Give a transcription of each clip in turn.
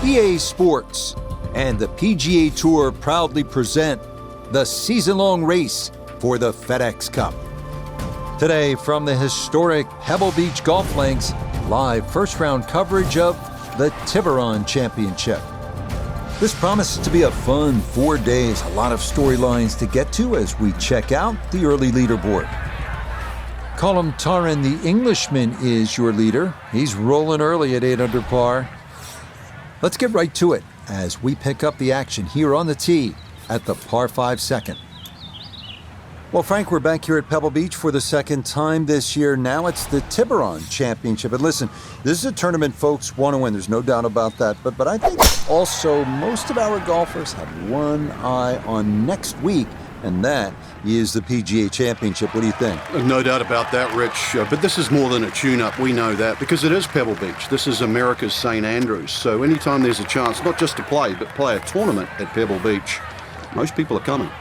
EA Sports and the PGA Tour proudly present the season-long race for the FedEx Cup. Today, from the historic Pebble Beach Golf Links, live first-round coverage of the Tiburon Championship. This promises to be a fun 4 days, a lot of storylines to get to as we check out the early leaderboard. Colm Tarren, the Englishman, is your leader. He's rolling early at 8 under par. Let's get right to it as we pick up the action here on the tee at the par 5 second. Well, Frank, we're back here at Pebble Beach for the second time this year. Now it's the Tiburon Championship. And listen, this is a tournament folks want to win. There's no doubt about that. But I think also most of our golfers have one eye on next week, and that is the PGA Championship. What do you think? No doubt about that, Rich. But this is more than a tune-up. We know that because it is Pebble Beach. This is America's St. Andrews. So anytime there's a chance, not just to play, but play a tournament at Pebble Beach, most people are coming.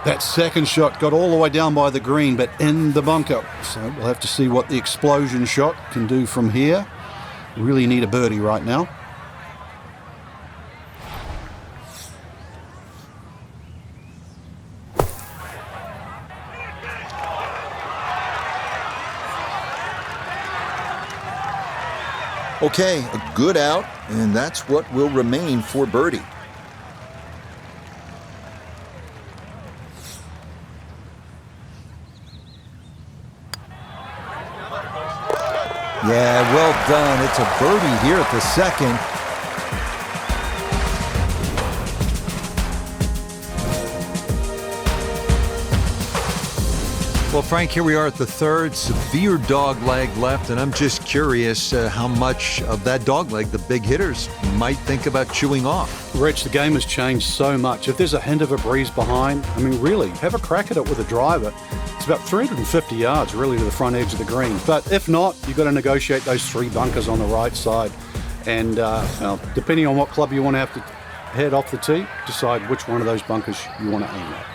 That second shot got all the way down by the green, but in the bunker. So we'll have to see what the explosion shot can do from here. Really need a birdie right now. Okay, a good out, and that's what will remain for birdie. Yeah, well done. It's a birdie here at the second. Well, Frank, here we are at the third. Severe dog leg left, and I'm just curious how much of that dog leg the big hitters might think about chewing off. Rich, the game has changed so much. If there's a hint of a breeze behind, I mean, really, have a crack at it with a driver. It's about 350 yards, really, to the front edge of the green. But if not, you've got to negotiate those 3 bunkers on the right side. And well, depending on what club you want to have to head off the tee, decide which one of those bunkers you want to aim at.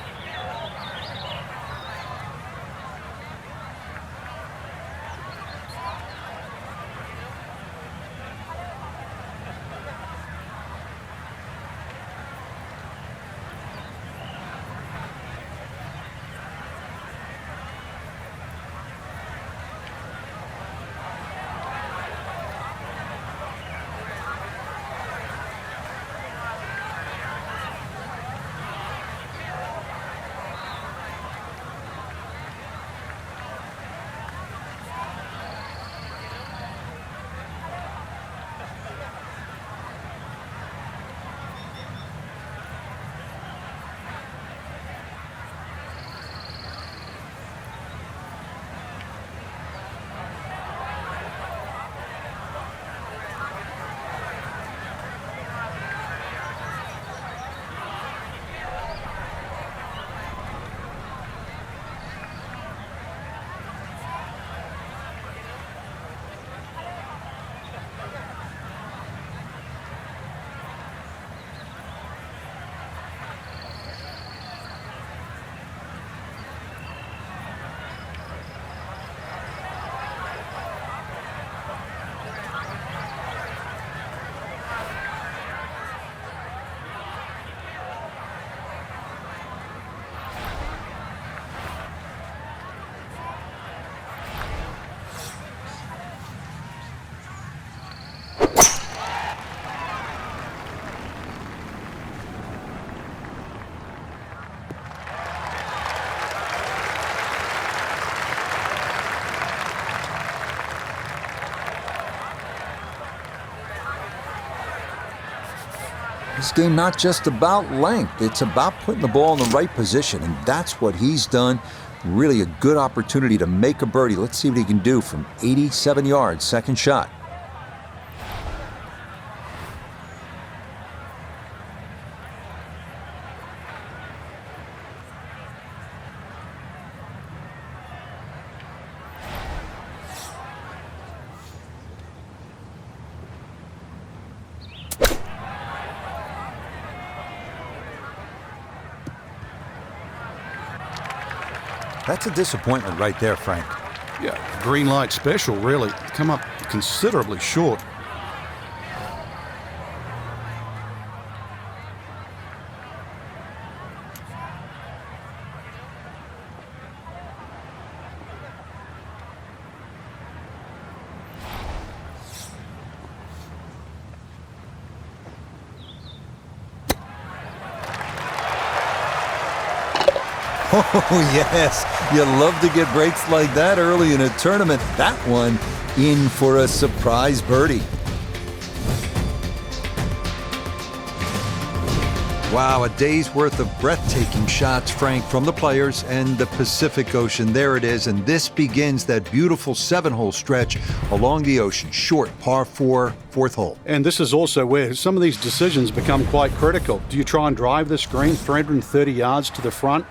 This game not just about length, it's about putting the ball in the right position, and that's what he's done. Really a good opportunity to make a birdie. Let's see what he can do from 87 yards, second shot. That's a disappointment right there, Frank. Yeah, green light special, really. Come up considerably short. Oh, yes. You love to get breaks like that early in a tournament. That one in for a surprise birdie. Wow, a day's worth of breathtaking shots, Frank, from the players and the Pacific Ocean. There it is, and this begins that beautiful 7-hole stretch along the ocean. Short, par 4, fourth hole. And this is also where some of these decisions become quite critical. Do you try and drive this green 330 yards to the front?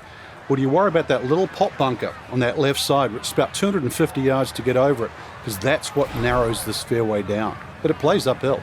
Or do you worry about that little pop bunker on that left side? It's about 250 yards to get over it, because that's what narrows this fairway down. But it plays uphill.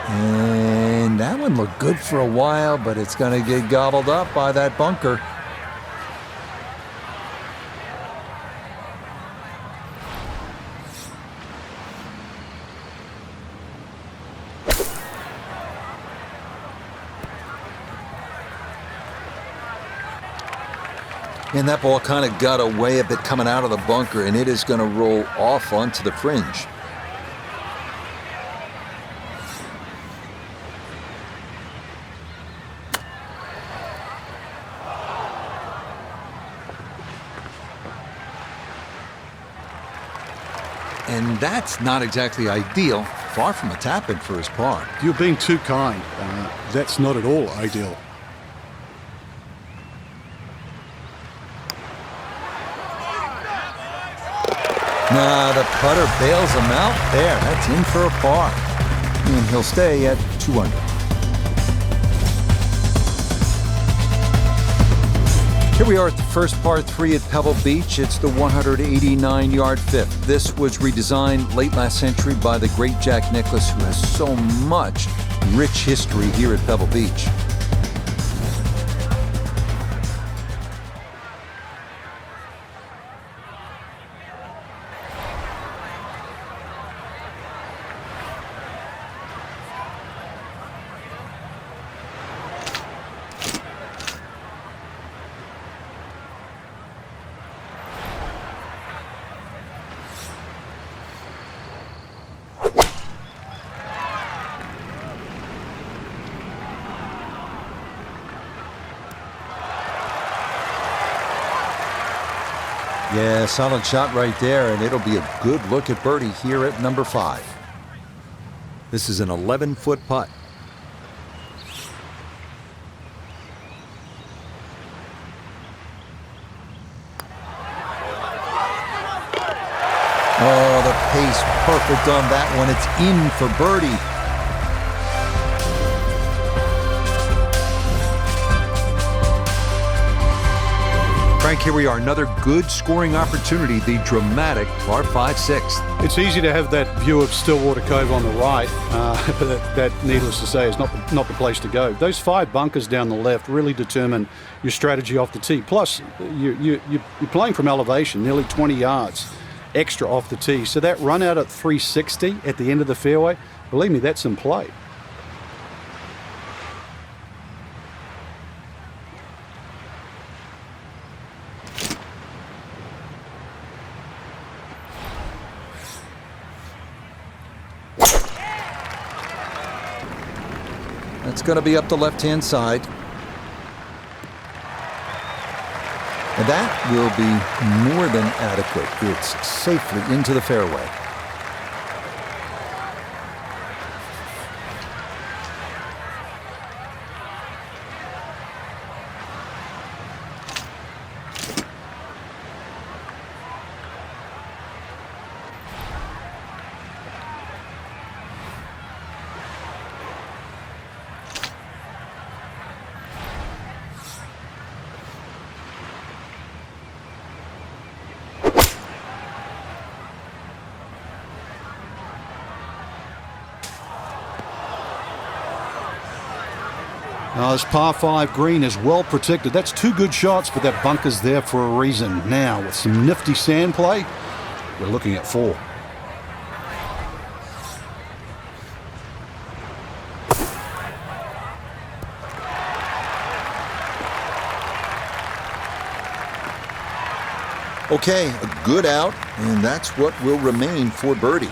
And that one looked good for a while, but it's going to get gobbled up by that bunker. And that ball kind of got away a bit coming out of the bunker, and it is going to roll off onto the fringe. And that's not exactly ideal. Far from a tap-in for his par. You're being too kind. That's not at all ideal. Nah, the putter bails him out there. That's in for a par. And he'll stay at 2 under. Here we are at the first par 3 at Pebble Beach. It's the 189-yard fifth. This was redesigned late last century by the great Jack Nicklaus, who has so much rich history here at Pebble Beach. Yeah, solid shot right there, and it'll be a good look at birdie here at number 5. This is an 11-foot putt. Oh, the pace perfect on that one. It's in for birdie. Frank, here we are, another good scoring opportunity, the dramatic par 5/6. It's easy to have that view of Stillwater Cove on the right, but that, needless to say, is not the place to go. Those 5 bunkers down the left really determine your strategy off the tee. Plus, you're playing from elevation, nearly 20 yards extra off the tee. So that run out at 360 at the end of the fairway, believe me, that's in play. It's going to be up the left-hand side. And that will be more than adequate. It's safely into the fairway. Oh, this par 5 green is well protected. That's 2 good shots, but that bunker's there for a reason. Now, with some nifty sand play, we're looking at 4. Okay, a good out, and that's what will remain for birdie.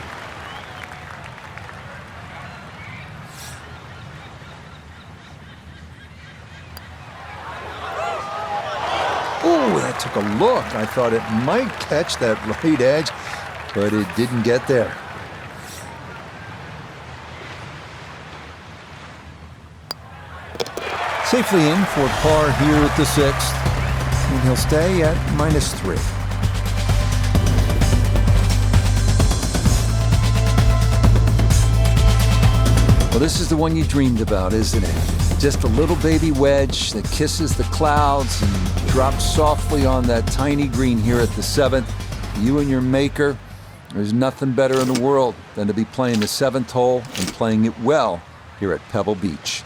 Oh, that took a look. I thought it might catch that right edge, but it didn't get there. Safely in for par here at the 6th, and he'll stay at -3. Well, this is the one you dreamed about, isn't it? Just a little baby wedge that kisses the clouds and drops softly on that tiny green here at the 7th. You and your maker, there's nothing better in the world than to be playing the 7th hole and playing it well here at Pebble Beach.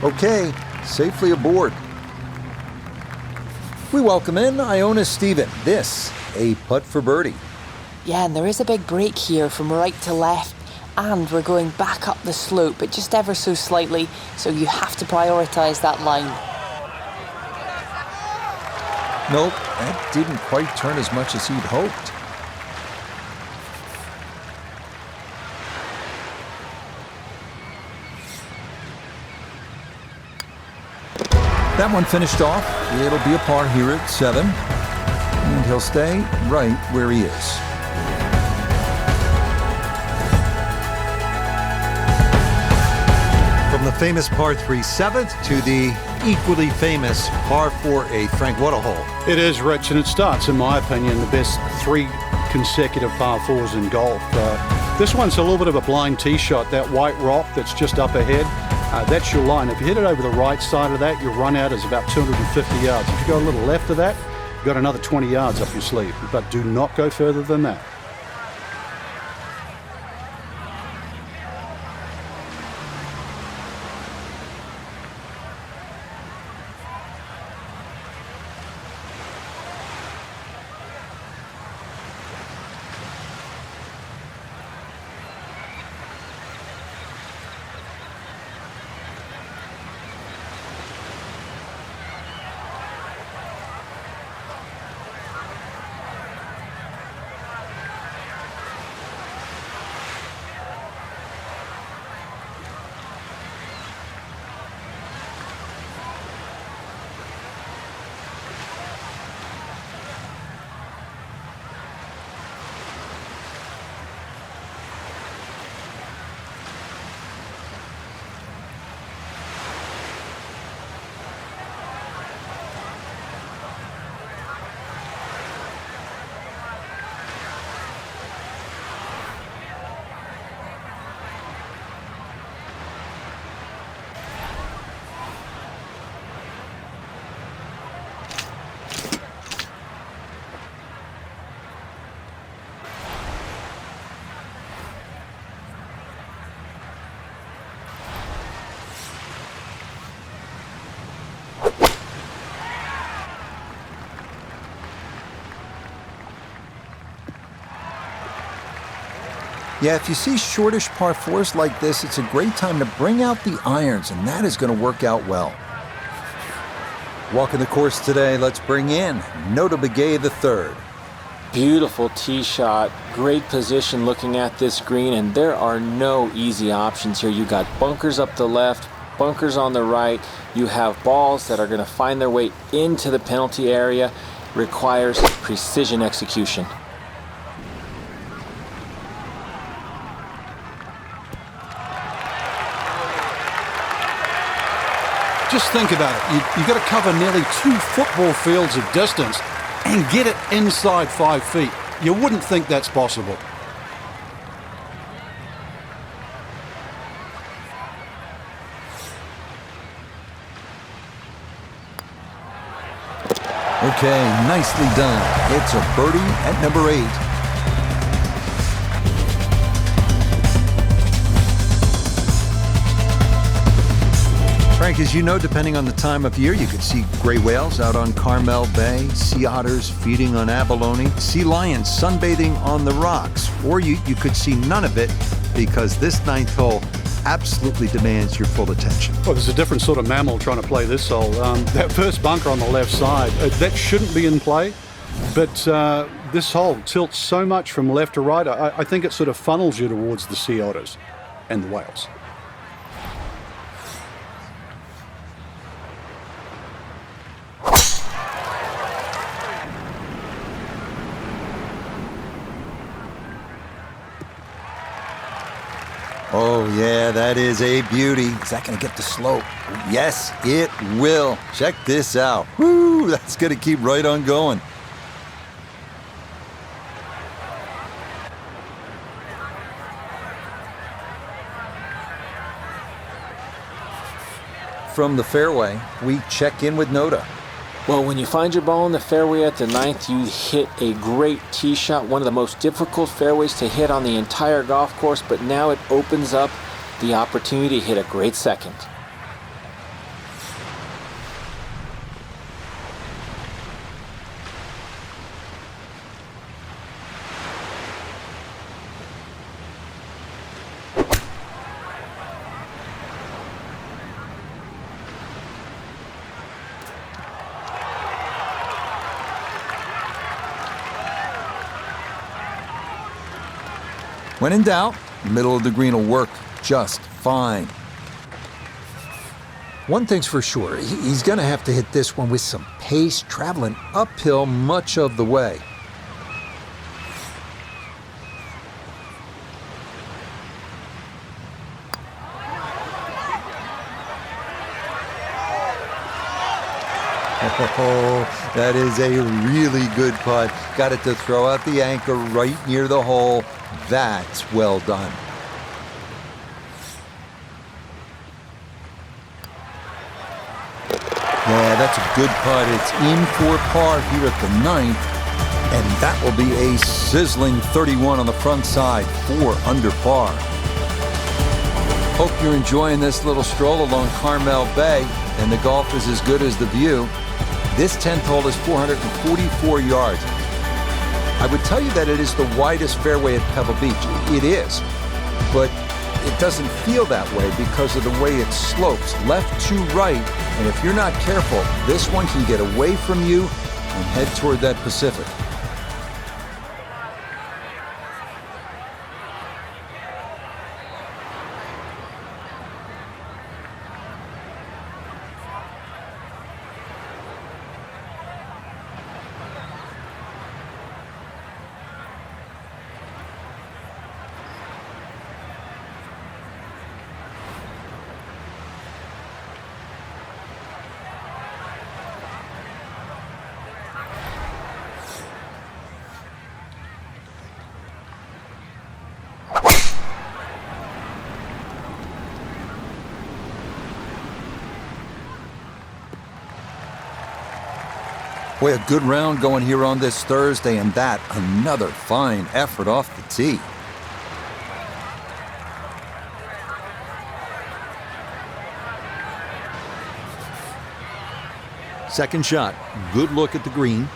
Okay, safely aboard. We welcome in Iona Stephen. This, a putt for birdie. Yeah, and there is a big break here from right to left, and we're going back up the slope, but just ever so slightly, so you have to prioritise that line. Nope, that didn't quite turn as much as he'd hoped. That one finished off. It'll be a par here at 7. And he'll stay right where he is. From the famous par 3 7th to the equally famous par 4 8th. Frank, what a hole. It is, Rich, and it starts, in my opinion, the best 3 consecutive par 4s in golf. This one's a little bit of a blind tee shot. That white rock that's just up ahead, that's your line. If you hit it over the right side of that, your run out is about 250 yards. If you go a little left of that, you've got another 20 yards up your sleeve. But do not go further than that. Yeah, if you see shortish par 4s like this, it's a great time to bring out the irons, and that is going to work out well. Walking the course today, let's bring in Nota Begay III. Beautiful tee shot, great position looking at this green, and there are no easy options here. You got bunkers up the left, bunkers on the right. You have balls that are going to find their way into the penalty area. Requires precision execution. Just think about it. You've got to cover nearly 2 football fields of distance and get it inside 5 feet. You wouldn't think that's possible. Okay, nicely done. It's a birdie at number 8. Frank, as you know, depending on the time of year, you could see gray whales out on Carmel Bay, sea otters feeding on abalone, sea lions sunbathing on the rocks, or you could see none of it because this 9th hole absolutely demands your full attention. Well, there's a different sort of mammal trying to play this hole. That first bunker on the left side, that shouldn't be in play, but this hole tilts so much from left to right, I think it sort of funnels you towards the sea otters and the whales. Oh, yeah, that is a beauty. Is that going to get the slope? Yes, it will. Check this out. Woo, that's going to keep right on going. From the fairway, we check in with Noda. Well, when you find your ball in the fairway at the 9th, you hit a great tee shot, one of the most difficult fairways to hit on the entire golf course, but now it opens up the opportunity to hit a great second. When in doubt, middle of the green will work just fine. One thing's for sure, he's going to have to hit this one with some pace, traveling uphill much of the way. Oh, that is a really good putt. Got it to throw out the anchor right near the hole. That's well done. Yeah, that's a good putt. It's in for par here at the 9th, and that will be a sizzling 31 on the front side, 4 under par. Hope you're enjoying this little stroll along Carmel Bay, and the golf is as good as the view. This 10th hole is 444 yards. I would tell you that it is the widest fairway at Pebble Beach. It is, but it doesn't feel that way because of the way it slopes left to right, and if you're not careful, this one can get away from you and head toward that Pacific. Boy, a good round going here on this Thursday, and that another fine effort off the tee. Second shot, good look at the green.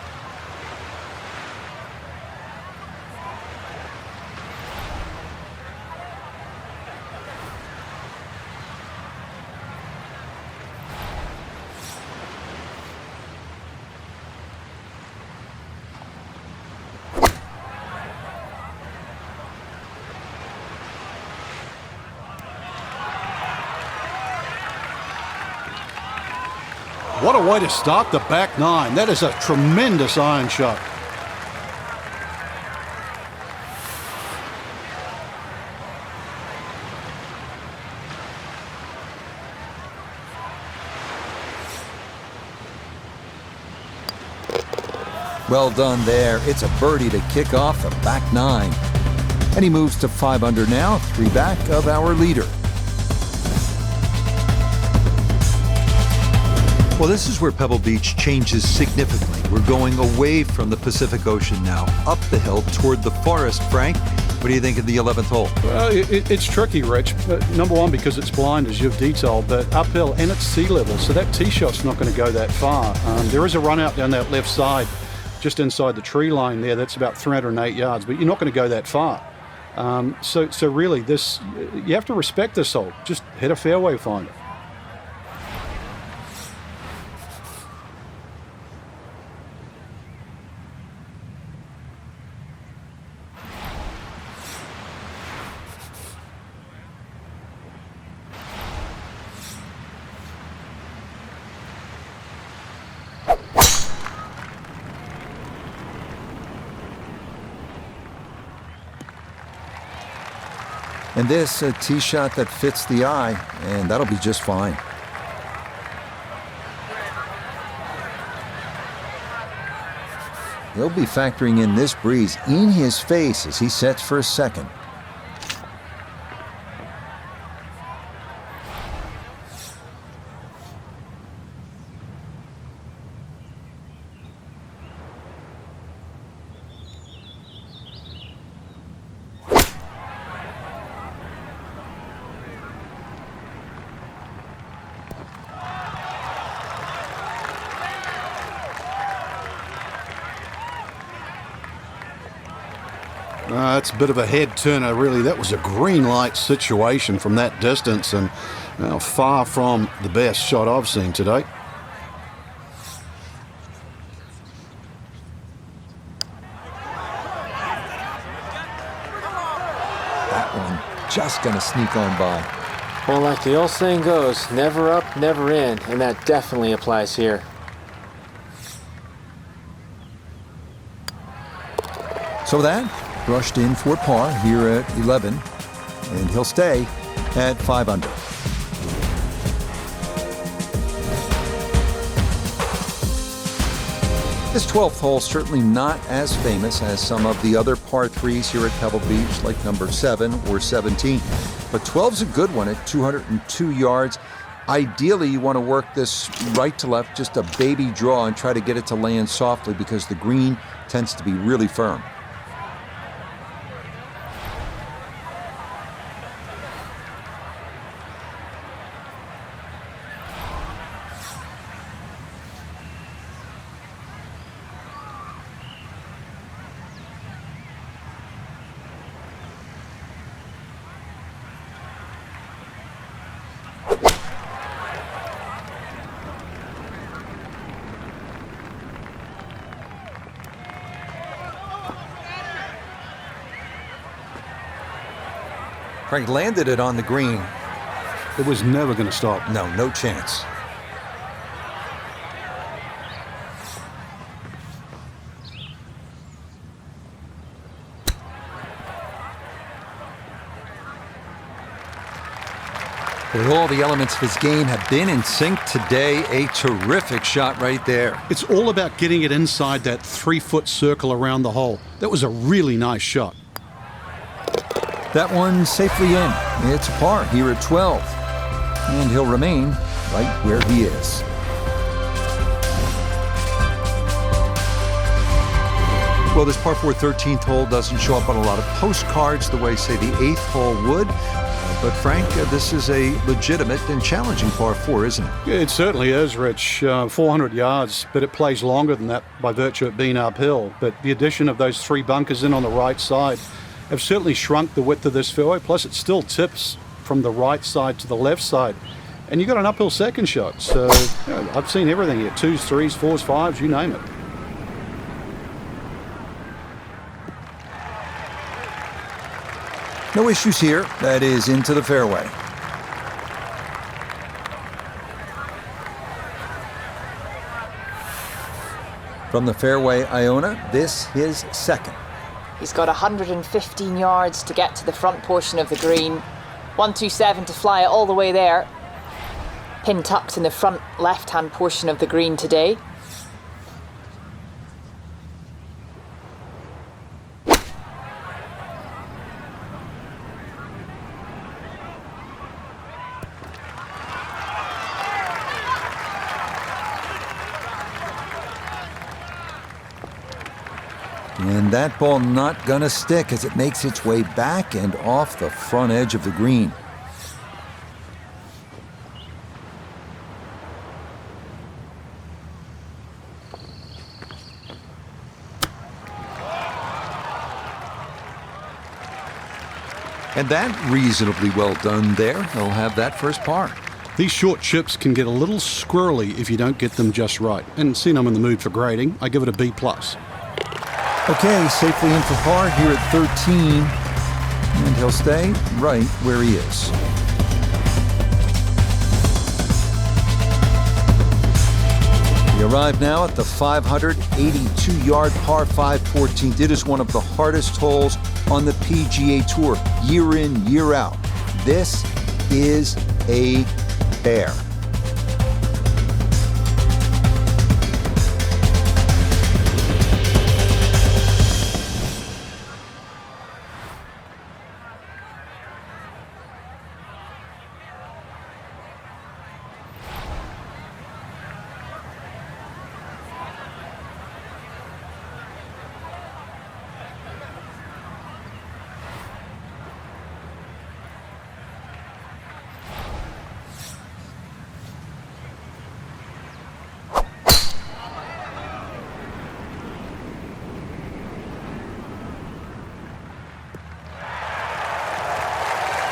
What a way to start the back nine. That is a tremendous iron shot. Well done there. It's a birdie to kick off the back nine. And he moves to 5 under now, 3 back of our leader. Well, this is where Pebble Beach changes significantly. We're going away from the Pacific Ocean now, up the hill toward the forest. Frank, what do you think of the 11th hole? Well, it's tricky, Rich. Number one, because it's blind, as you've detailed, but uphill and it's sea level, so that tee shot's not going to go that far. There is a run out down that left side, just inside the tree line there. That's about 308 yards, but you're not going to go that far. So really, you have to respect this hole. Just hit a fairway finder. And this, a tee shot that fits the eye, and that'll be just fine. He'll be factoring in this breeze in his face as he sets for a second. That's a bit of a head turner, really. That was a green light situation from that distance, and far from the best shot I've seen today. That one just going to sneak on by. Well, like the old saying goes, never up, never in, and that definitely applies here. So that brushed in for par here at 11, and he'll stay at 5 under. This 12th hole certainly not as famous as some of the other par 3s here at Pebble Beach, like number 7 or 17. But 12's a good one at 202 yards. Ideally, you want to work this right to left, just a baby draw, and try to get it to land softly because the green tends to be really firm. Frank landed it on the green. It was never going to stop. No chance. But all the elements of his game have been in sync today. A terrific shot right there. It's all about getting it inside that 3-foot circle around the hole. That was a really nice shot. That one safely in. It's a par here at 12. And he'll remain right where he is. Well, this par 4 13th hole doesn't show up on a lot of postcards the way, say, the 8th hole would. But Frank, this is a legitimate and challenging par 4, isn't it? It certainly is, Rich. 400 yards, but it plays longer than that by virtue of being uphill. But the addition of those 3 bunkers in on the right side have certainly shrunk the width of this fairway. Plus, it still tips from the right side to the left side. And you've got an uphill second shot. So I've seen everything here. 2s, 3s, 4s, 5s, you name it. No issues here. That is into the fairway. From the fairway, Iona, this his second. He's got 115 yards to get to the front portion of the green. 127 to fly it all the way there. Pin tucked in the front left-hand portion of the green today. And that ball not gonna stick as it makes its way back and off the front edge of the green. And that reasonably well done there. He'll have that first par. These short chips can get a little squirrely if you don't get them just right. And seeing I'm in the mood for grading, I give it a B+. Okay, safely in for par here at 13. And he'll stay right where he is. We arrive now at the 582-yard par 5 14th. It is one of the hardest holes on the PGA Tour, year in, year out. This is a bear.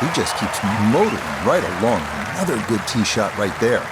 He just keeps motoring right along. Another good tee shot right there.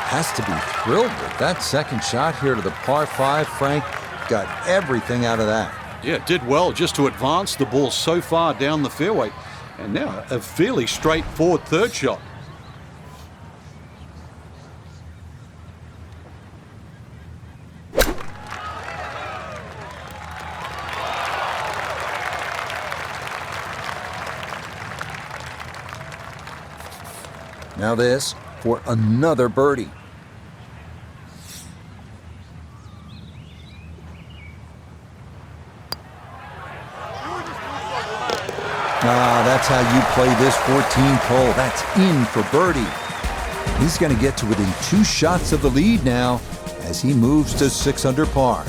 Has to be thrilled with that second shot here to the par 5. Frank got everything out of that. Yeah, did well just to advance the ball so far down the fairway. And now a fairly straightforward third shot. Now this for another birdie. That's how you play this 14th hole. That's in for birdie. He's going to get to within 2 shots of the lead now as he moves to 6 under par.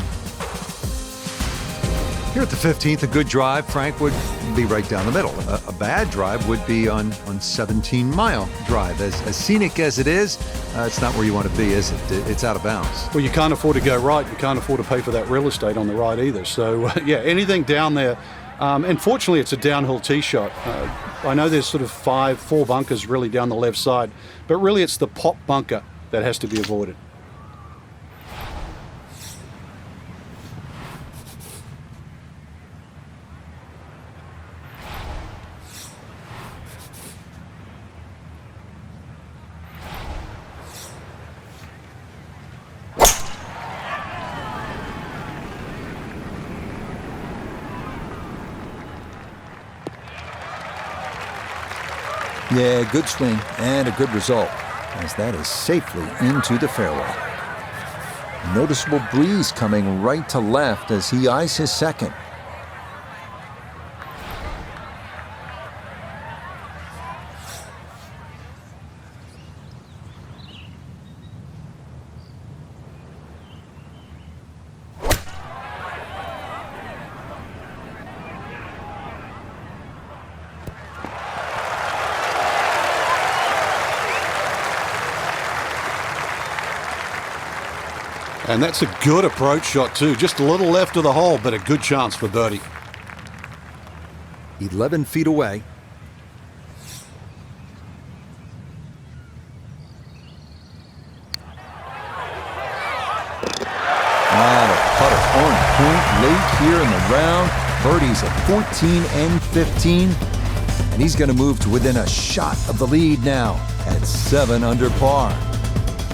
Here at the 15th, a good drive, Frank, would be right down the middle. A bad drive would be on 17-mile drive. As scenic as it is, it's not where you want to be, is it? It's out of bounds. Well, you can't afford to go right. You can't afford to pay for that real estate on the right either. So, yeah, anything down there. Unfortunately, it's a downhill tee shot. I know there's sort of 4 bunkers really down the left side, but really it's the pop bunker that has to be avoided. Yeah, good swing and a good result, as that is safely into the fairway. Noticeable breeze coming right to left as he eyes his second. And that's a good approach shot too. Just a little left of the hole, but a good chance for birdie. 11 feet away. The putter on point late here in the round. Birdie's at 14 and 15. And he's going to move to within a shot of the lead now at 7 under par.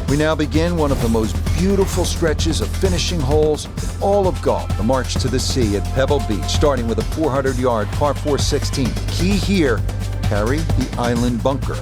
We now begin one of the most beautiful stretches of finishing holes in all of golf, the March to the Sea at Pebble Beach, starting with a 400-yard par 4 16. Key here, carry the island bunker.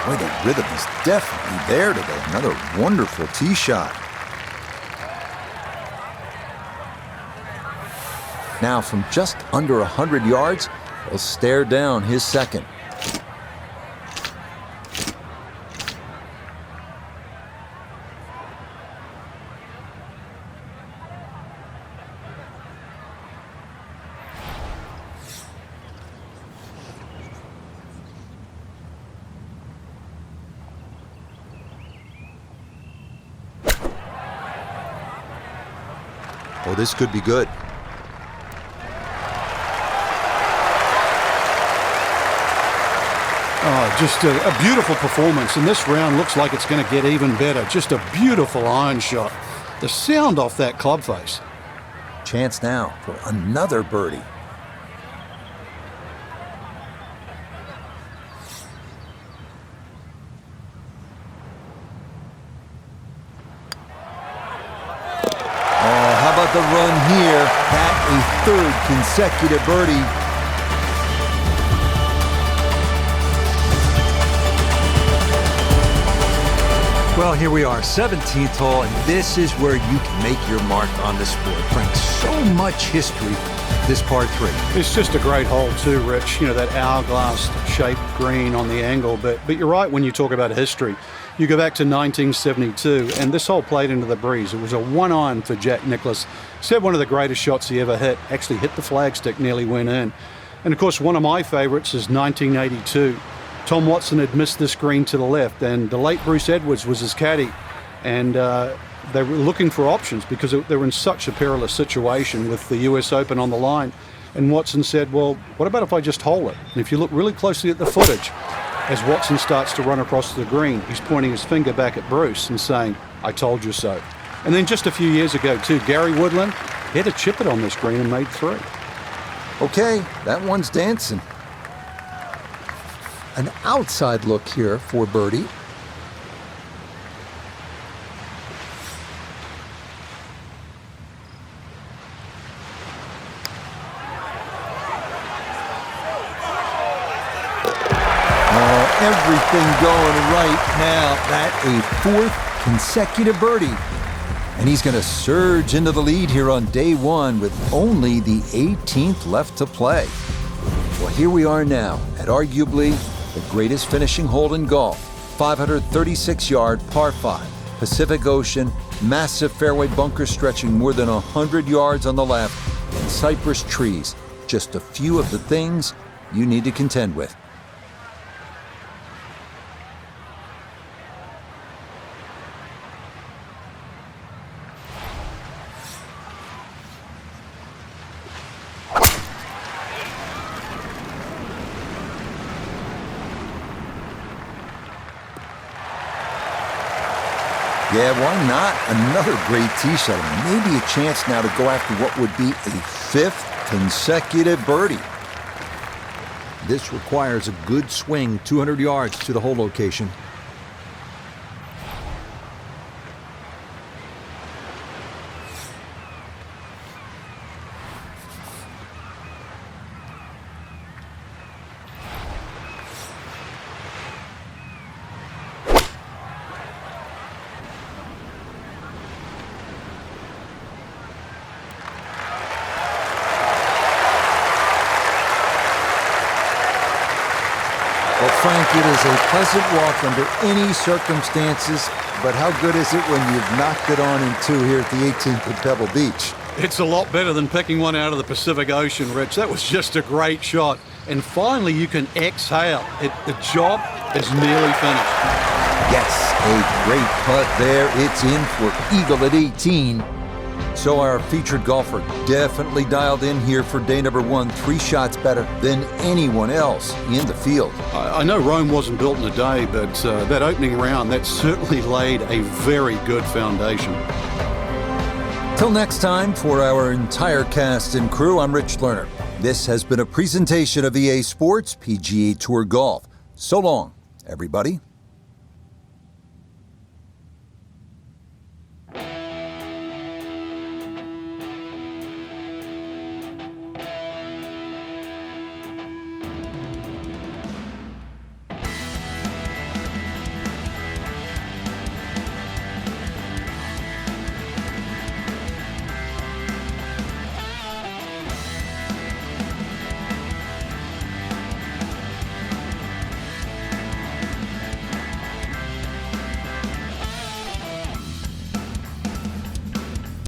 Boy, the rhythm is definitely there today. Another wonderful tee shot. Now from just under 100 yards, he'll stare down his second. Oh, this could be good. Oh, just a beautiful performance. And this round looks like it's going to get even better. Just a beautiful iron shot. The sound off that club face. Chance now for another birdie. How about the run here? That a third consecutive birdie. Well, here we are, 17th hole, and this is where you can make your mark on the sport. Frank, so much history, this par 3. It's just a great hole too, Rich. You know, that hourglass-shaped green on the angle. But you're right when you talk about history. You go back to 1972, and this hole played into the breeze. It was a one-iron for Jack Nicklaus. Said one of the greatest shots he ever hit. Actually hit the flagstick, nearly went in. And, of course, one of my favorites is 1982. Tom Watson had missed this green to the left, and the late Bruce Edwards was his caddy. And they were looking for options because they were in such a perilous situation with the US Open on the line. And Watson said, well, what about if I just hole it? And if you look really closely at the footage, as Watson starts to run across the green, he's pointing his finger back at Bruce and saying, I told you so. And then just a few years ago, too, Gary Woodland had a chip it on this green and made 3. Okay, that one's dancing. An outside look here for birdie. Everything going right now. That a 4th consecutive birdie. And he's going to surge into the lead here on day 1 with only the 18th left to play. Well, here we are now at arguably the greatest finishing hole in golf. 536-yard par 5. Pacific Ocean, massive fairway bunker stretching more than 100 yards on the left, and cypress trees. Just a few of the things you need to contend with. Yeah, why not? Another great tee shot. Maybe a chance now to go after what would be a 5th consecutive birdie. This requires a good swing, 200 yards to the hole location. Frank, it is a pleasant walk under any circumstances, but how good is it when you've knocked it on in two here at the 18th at Pebble Beach? It's a lot better than picking one out of the Pacific Ocean, Rich. That was just a great shot. And finally, you can exhale. The job is nearly finished. Yes, a great putt there. It's in for eagle at 18. So our featured golfer definitely dialed in here for day number one, 3 shots better than anyone else in the field. I know Rome wasn't built in a day, but that opening round, that certainly laid a very good foundation. Till next time, for our entire cast and crew, I'm Rich Lerner. This has been a presentation of EA Sports PGA Tour Golf. So long, everybody.